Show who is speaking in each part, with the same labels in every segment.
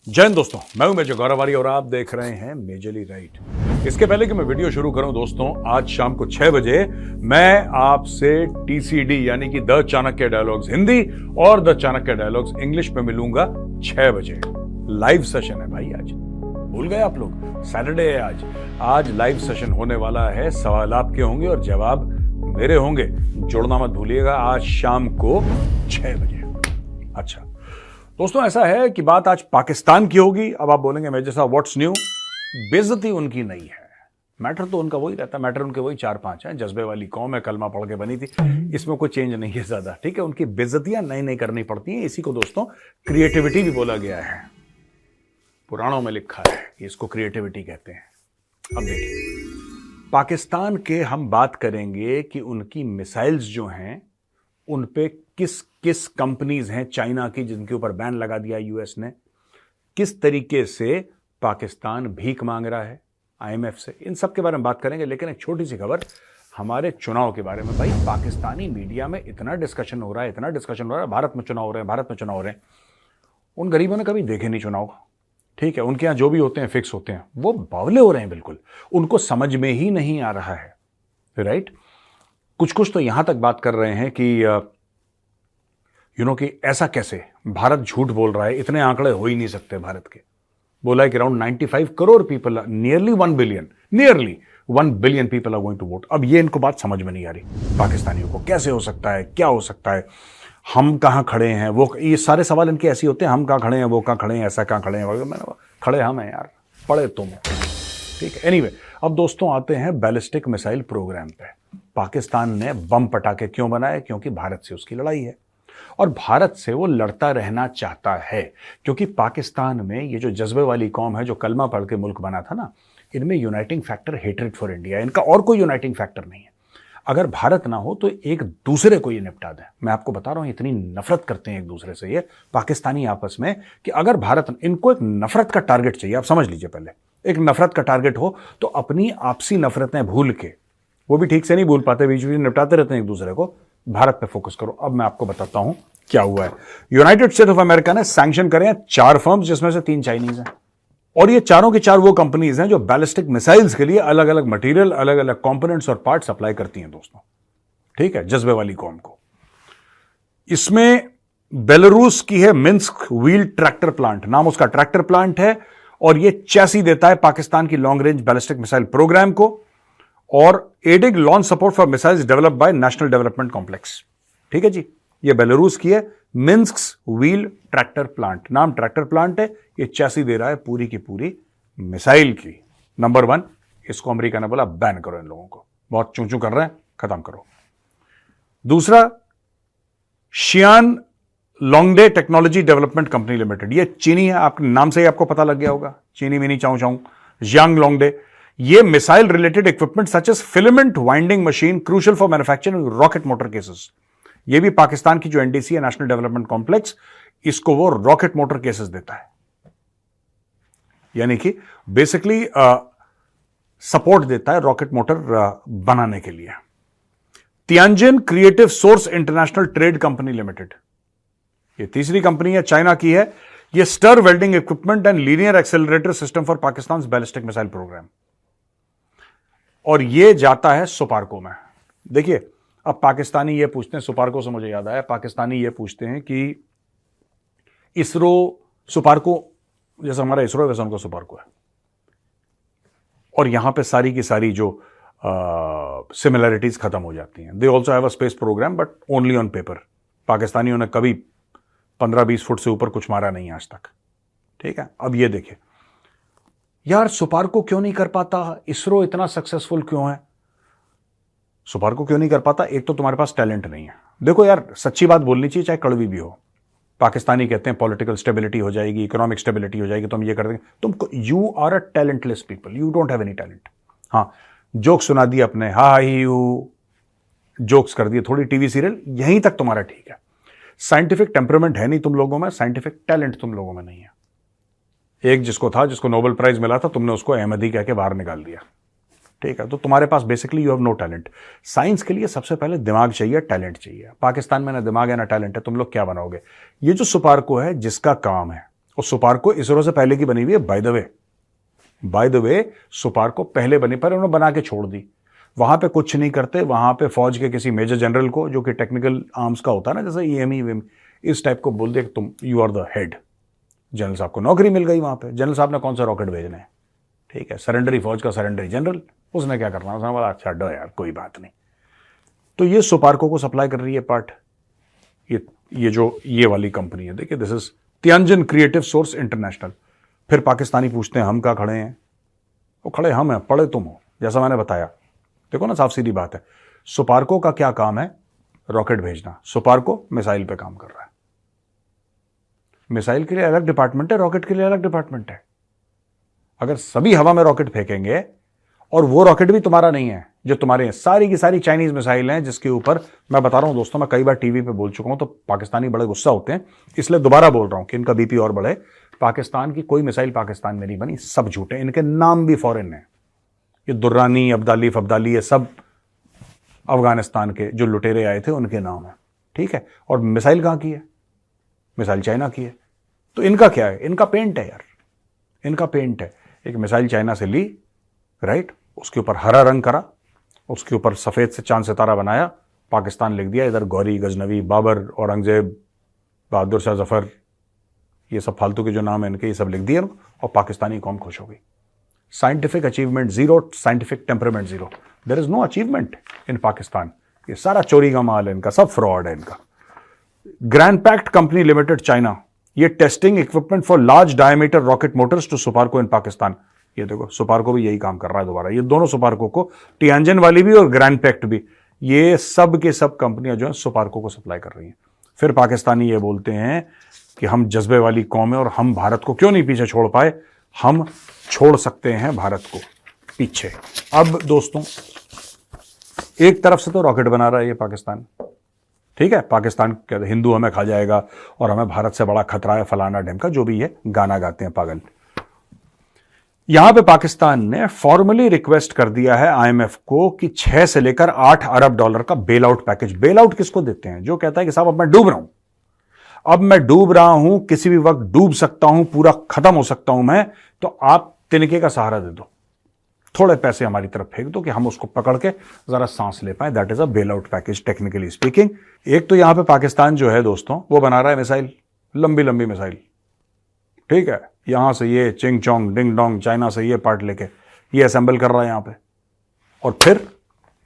Speaker 1: जय हिंद दोस्तों, मैं हूं मेजर गौरवारी और आप देख रहे हैं मेजरली राइट। इसके पहले कि मैं वीडियो शुरू करूं दोस्तों, आज शाम को 6 बजे मैं आपसे TCD यानी कि द चाणक्य डायलॉग्स हिंदी और द चाणक्य डायलॉग्स इंग्लिश में मिलूंगा 6 बजे। लाइव सेशन है भाई, आज भूल गए आप लोग, सैटरडे है आज लाइव सेशन होने वाला है। सवाल आपके होंगे और जवाब मेरे होंगे। जुड़ना मत भूलिएगा आज शाम को 6 बजे। अच्छा दोस्तों, ऐसा है कि बात आज पाकिस्तान की होगी। अब आप बोलेंगे मेजर साहब व्हाट्स न्यू? बेइज्जती उनकी नहीं है, मैटर तो उनका वही रहता है। मैटर उनके वही 4-5 हैं। जज्बे वाली कौम है, कलमा पढ़ के बनी थी, इसमें कोई चेंज नहीं है ज्यादा। ठीक है, उनकी बेइज्जतियां नई नई करनी पड़ती हैं। इसी को दोस्तों क्रिएटिविटी भी बोला गया है, पुराणों में लिखा है कि इसको क्रिएटिविटी कहते हैं। अब देखिए, पाकिस्तान के हम बात करेंगे कि उनकी मिसाइल्स जो हैं उन पे किस किस कंपनीज हैं चाइना की जिनके ऊपर बैन लगा दिया यूएस ने, किस तरीके से पाकिस्तान भीख मांग रहा है IMF से, इन सब के बारे में बात करेंगे। लेकिन एक छोटी सी खबर हमारे चुनाव के बारे में। भाई, पाकिस्तानी मीडिया में इतना डिस्कशन हो रहा है, भारत में चुनाव हो रहे हैं। उन गरीबों ने कभी देखे नहीं चुनाव, ठीक है। उनके यहां जो भी होते हैं फिक्स होते हैं, वो बावले हो रहे हैं बिल्कुल, उनको समझ में ही नहीं आ रहा है, राइट। कुछ तो यहां तक बात कर रहे हैं कि कि ऐसा कैसे भारत झूठ बोल रहा है, इतने आंकड़े हो ही नहीं सकते भारत के। बोला है कि around 95 crore people, nearly 1 billion people are going to vote. अब ये इनको बात समझ में नहीं आ रही पाकिस्तानियों को, कैसे हो सकता है, क्या हो सकता है, हम कहां खड़े हैं, वो, ये सारे सवाल इनके ऐसे होते हैं। हम कहां खड़े हैं, वो कहां खड़े हैं, ऐसा कहां खड़े हैं। मैंने खड़े हम हैं यार, पड़े तुम, ठीक है। एनीवे, अब दोस्तों आते हैं बैलिस्टिक मिसाइल प्रोग्राम पे। पाकिस्तान ने बम पटाखे क्यों बनाए? क्योंकि भारत से उसकी लड़ाई है और भारत से वो लड़ता रहना चाहता है। क्योंकि पाकिस्तान में ये जो जज्बे वाली कौम है, जो कलमा पढ़ के मुल्क बना था ना, इनमें uniting factor hatred for India, इनका और कोई यूनाइटिंग फैक्टर नहीं है। अगर भारत ना हो तो एक दूसरे को ये निपटा दें। मैं आपको बता रहा हूं, इतनी नफरत करते हैं एक दूसरे से ये पाकिस्तानी आपस में कि अगर भारत, इनको एक नफरत का टारगेट चाहिए। आप समझ लीजिए, पहले एक नफरत का टारगेट हो तो अपनी आपसी नफरतें भूल के, वो भी ठीक से नहीं भूल पाते, बीच बीच निपटाते रहते हैं एक दूसरे को, भारत पे फोकस करो। अब मैं आपको बताता हूं क्या हुआ है। यूनाइटेड स्टेट्स ऑफ अमेरिका ने सैंक्शन करे हैं 4 फर्म्स, जिसमें से 3 चाइनीज हैं। और ये चारों की चार वो कंपनीज हैं जो बैलिस्टिक मिसाइल्स के लिए अलग अलग मटेरियल, अलग अलग कंपोनेंट्स और पार्ट सप्लाई करती हैं दोस्तों, ठीक है, जज्बे वाली कौम को। इसमें बेलारूस की है मिन्स्क व्हील ट्रैक्टर प्लांट, नाम उसका ट्रैक्टर प्लांट है, और ये चैसी देता है पाकिस्तान की long range ballistic missile program को, और adding launch support for missiles developed by national development complex, ठीक है जी। ये बेलारूस की है मिन्स्क व्हील ट्रैक्टर प्लांट, नाम ट्रैक्टर प्लांट है। ये चैसी दे रहा है पूरी की पूरी मिसाइल की। नंबर 1, इसको अमेरिका ने बोला बैन करो, इन लोगों को बहुत चूं कर रहे हैं, खत्म करो। दूसरा, शियान लोंगडे टेक्नोलॉजी डेवलपमेंट कंपनी लिमिटेड, ये चीनी है, आपके नाम से ही आपको पता लग गया होगा, चीनी मिनी चाऊ चाऊ, जियांग लोंगडे। ये missile related equipment such as filament winding machine crucial for manufacturing rocket motor cases. ये भी पाकिस्तान की जो NDC है, नेशनल डेवलपमेंट कॉम्प्लेक्स, इसको वो रॉकेट मोटर केसेस देता है, यानी कि बेसिकली सपोर्ट देता है रॉकेट मोटर बनाने के लिए। Tianjin creative source international trade company limited, ये तीसरी कंपनी है, चाइना की है। ये stir welding equipment and linear accelerator system for Pakistan ballistic missile program, और ये जाता है सुपार्को में। देखिए, अब पाकिस्तानी ये पूछते हैं, सुपार्को से मुझे याद आया, पाकिस्तानी ये पूछते हैं कि इसरो, सुपार्को जैसा हमारा इसरो है वैसा उनका सुपार्को है, और यहां पे सारी की सारी जो सिमिलैरिटीज खत्म हो जाती हैं। They also have a space program but only on paper. पाकिस्तानियों ने कभी 15-20 फुट से ऊपर कुछ मारा नहीं आज तक, ठीक है। अब ये देखिए यार, सुपार्को क्यों नहीं कर पाता, इसरो इतना सक्सेसफुल क्यों है? सुपार्को क्यों नहीं कर पाता? एक तो तुम्हारे पास टैलेंट नहीं है। देखो यार, सच्ची बात बोलनी चाहिए, चाहे कड़वी भी हो। पाकिस्तानी कहते हैं पॉलिटिकल स्टेबिलिटी हो जाएगी, इकोनॉमिक स्टेबिलिटी हो जाएगी, तुम ये कर देंगे। तुम, you are a talentless people, you don't have any talent. हाँ, जोक सुना दिए अपने, जोक्स कर दिए, थोड़ी टीवी सीरियल, यहीं तक तुम्हारा ठीक है। साइंटिफिक टेम्परामेंट है नहीं तुम लोगों में, साइंटिफिक टैलेंट तुम लोगों में नहीं है। एक जिसको था, जिसको नोबेल प्राइज मिला था, तुमने उसको अहमदी कह के बाहर निकाल दिया, ठीक है। तो तुम्हारे पास basically you have no talent. Science के लिए सबसे पहले दिमाग चाहिए, टैलेंट चाहिए। पाकिस्तान में ना दिमाग है ना टैलेंट है, तुम लोग क्या बनाओगे? ये जो सुपार्को है, जिसका काम है, और सुपार्को इसरो से पहले की बनी हुई है, बाय द वे सुपार्को पहले बनी, पर उन्होंने बना के छोड़ दी। वहां पे कुछ नहीं करते, वहां पे फौज के किसी मेजर जनरल को, जो कि टेक्निकल आर्म्स का होता है ना, जैसे ईएमई इस टाइप को बोल दे कि तुम you are the head. General साहब को नौकरी मिल गई वहां पे। जनरल साहब ने कौन सा रॉकेट भेजने हैं, ठीक है, सरेंडरी फौज का सरेंडरी जनरल, उसने क्या करना, उसने बोला अच्छा डो यार कोई बात नहीं। तो ये सुपार्को को सप्लाई कर रही है पार्ट, ये जो ये वाली कंपनी है, देखिए this is Tianjin creative source international. फिर पाकिस्तानी पूछते हैं हम क्या खड़े हैं, वो खड़े हम हैं, पड़े तुम हो, जैसा मैंने बताया। देखो ना, साफ सीधी बात है। सुपार्को का क्या काम है, रॉकेट भेजना। सुपार्को मिसाइल पे काम कर रहा है। मिसाइल के लिए अलग डिपार्टमेंट है, रॉकेट के लिए अलग डिपार्टमेंट है। अगर सभी हवा में रॉकेट फेंकेंगे, और वो रॉकेट भी तुम्हारा नहीं है, जो तुम्हारे हैं, सारी की सारी चाइनीज मिसाइल हैं, जिसके ऊपर मैं बता रहा हूं दोस्तों, मैं कई बार टीवी पे बोल चुका हूं, तो पाकिस्तानी बड़े गुस्सा होते हैं, इसलिए दोबारा बोल रहा हूं कि इनका बीपी और बढ़े। पाकिस्तान की कोई मिसाइल पाकिस्तान में नहीं बनी, सब झूठे, इनके नाम भी फॉरेन है। ये दुर्रानी, अब्दाली, फब्दाली, ये सब अफगानिस्तान के जो लुटेरे आए थे उनके नाम है, ठीक है। और मिसाइल कहां की है, मिसाइल चाइना की है। तो इनका क्या है, इनका पेंट है यार, इनका पेंट है। एक मिसाइल चाइना से ली, राइट, उसके ऊपर हरा रंग करा, उसके ऊपर सफेद से चांद सितारा बनाया, पाकिस्तान लिख दिया, इधर गौरी, गजनवी, बाबर, औरंगजेब, बहादुर शाह जफर, ये सब फालतू के जो नाम है इनके, ये सब लिख दिए, और पाकिस्तानी कौम खुश हो गई। Scientific achievement zero, scientific temperament zero, there is no achievement in Pakistan. ये सारा चोरी का माल है इनका, सब फ्रॉड है इनका। Grand pact company limited China, ये testing equipment for large diameter rocket motors to SUPARCO in Pakistan. ये देखो, सुपार्को भी यही काम कर रहा है दोबारा। ये दोनों सुपार्को को, तियांजिन वाली भी और ग्रैंड पैक्ट भी, ये सब के सब कंपनियां जो है सुपार्को को सप्लाई कर रही हैं। फिर पाकिस्तानी ये बोलते हैं कि हम जज्बे वाली कौम है और हम भारत को क्यों नहीं पीछे छोड़ पाए। हम छोड़ सकते हैं भारत को पीछे। अब दोस्तों, एक तरफ से तो रॉकेट बना रहा है ये पाकिस्तान, ठीक है, पाकिस्तान कहते हिंदू हमें खा जाएगा और हमें भारत से बड़ा खतरा है, फलाना ढिमका, जो भी है, गाना गाते हैं पागल। यहां पे पाकिस्तान ने फॉर्मली रिक्वेस्ट कर दिया है आईएमएफ को कि 6 से लेकर 8 अरब डॉलर का bail out package. Bail out किसको देते हैं, जो कहता है कि साहब अब मैं डूब रहा हूं, अब मैं डूब रहा हूं, किसी भी वक्त डूब सकता हूं, पूरा खत्म हो सकता हूं मैं, तो आप तिनके का सहारा दे दो, थोड़े पैसे हमारी तरफ फेंक दो कि हम उसको पकड़ के जरा सांस ले पाए। That is a bail out package technically speaking. एक तो यहां पे पाकिस्तान जो है दोस्तों, वो बना रहा है मिसाइल, लंबी लंबी मिसाइल, ठीक है, यहां से ये चिंग चोंग डिंग डोंग, चाइना से ये पार्ट लेके ये असेंबल कर रहा है यहां पे। और फिर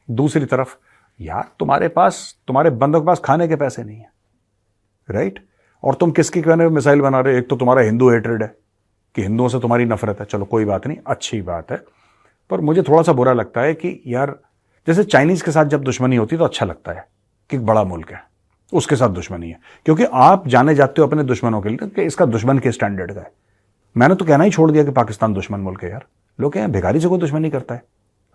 Speaker 1: दूसरी तरफ यार, तुम्हारे बंदों के पास खाने के पैसे नहीं है, राइट, और तुम किसके कहने पे मिसाइल बना रहे हो। एक तो तुम्हारा हिंदू हेट्रेड है कि हिंदुओं से तुम्हारी नफरत है, चलो कोई बात नहीं, अच्छी बात है, पर मुझे थोड़ा सा बुरा लगता है कि यार, जैसे चाइनीज के साथ जब दुश्मनी होती है तो अच्छा लगता है कि बड़ा मुल्क है, उसके साथ दुश्मनी है, क्योंकि आप जाने जाते हो अपने दुश्मनों के लिए कि इसका दुश्मन के स्टैंडर्ड का है। मैंने तो कहना ही छोड़ दिया कि पाकिस्तान दुश्मन मुल्क है यार। लोग कहें भिखारी से कोई दुश्मनी करता है,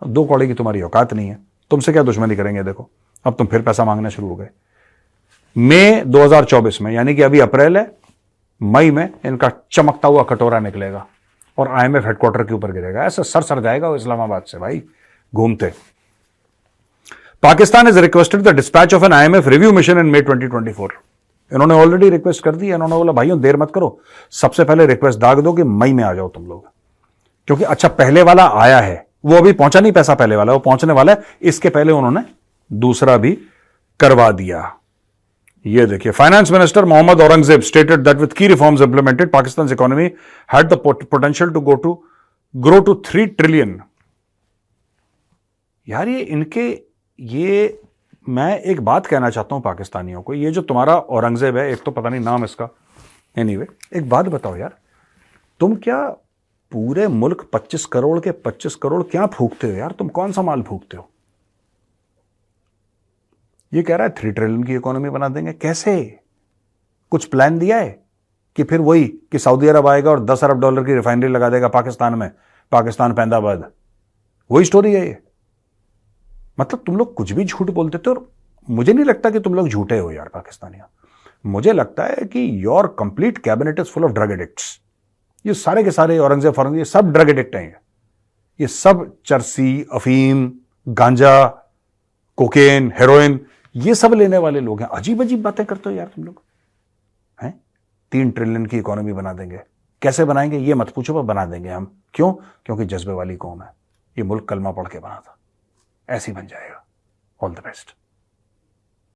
Speaker 1: 2 कौड़े की तुम्हारी औकात नहीं है, तुमसे क्या दुश्मनी करेंगे। देखो अब तुम फिर पैसा मांगना शुरू हो गए। मई 2024 में, यानी कि अभी अप्रैल है, मई में इनका चमकता हुआ कटोरा निकलेगा और आईएमएफ हेडक्वार्टर के ऊपर गिरेगा। ऐसा सर जाएगा वो इस्लामाबाद से भाई घूमते। Pakistan is requested the dispatch of an IMF review mission in May 2024। इन्होंने ऑलरेडी रिक्वेस्ट कर दी। इन्होंने बोला भाइयों देर मत करो, सबसे पहले रिक्वेस्ट दाग दो कि मई में आ जाओ तुम लोग, क्योंकि अच्छा पहले वाला आया है, वो अभी पहुंचा नहीं, पैसा पहले वाला वो पहुंचने वाला है, इसके पहले उन्होंने दूसरा भी करवा दिया। ये देखिए, finance minister Mohammad Aurangzeb stated that with key reforms implemented Pakistan economy had the potential to grow to 3 trillion. यार ये मैं एक बात कहना चाहता हूं पाकिस्तानियों को, ये जो तुम्हारा औरंगजेब है, एक तो पता नहीं नाम इसका, एनीवे, एक बात बताओ यार, तुम क्या पूरे मुल्क 25 करोड़ के 25 करोड़ क्या फूकते हो यार, तुम कौन सा माल फूकते हो। ये कह रहा है 3 ट्रिलियन की इकोनॉमी बना देंगे, कैसे, कुछ प्लान दिया है कि फिर वही कि सऊदी अरब आएगा और 10 अरब डॉलर की रिफाइनरी लगा देगा पाकिस्तान में, पाकिस्तान पैंदाबाद, वही स्टोरी है ये। मतलब तुम लोग कुछ भी झूठ बोलते थे, और मुझे नहीं लगता कि तुम लोग झूठे हो यार पाकिस्तानियों, मुझे लगता है कि your complete cabinet is full of drug addicts. ये सारे के सारे औरंगजेब ये सब ड्रग एडिक्ट हैं, ये सब चरसी, अफीम, गांजा, कोकेन, हेरोइन, ये सब लेने वाले लोग हैं। अजीब अजीब बातें करते हो यार तुम लोग हैं। 3 ट्रिलियन की इकोनॉमी बना देंगे। कैसे बनाएंगे ये मत पूछो, पर बना देंगे हम। क्यों? क्योंकि जज्बे वाली कौम है। ये मुल्क कलमा पढ़ के बना था, ऐसे ही बन जाएगा। All the best.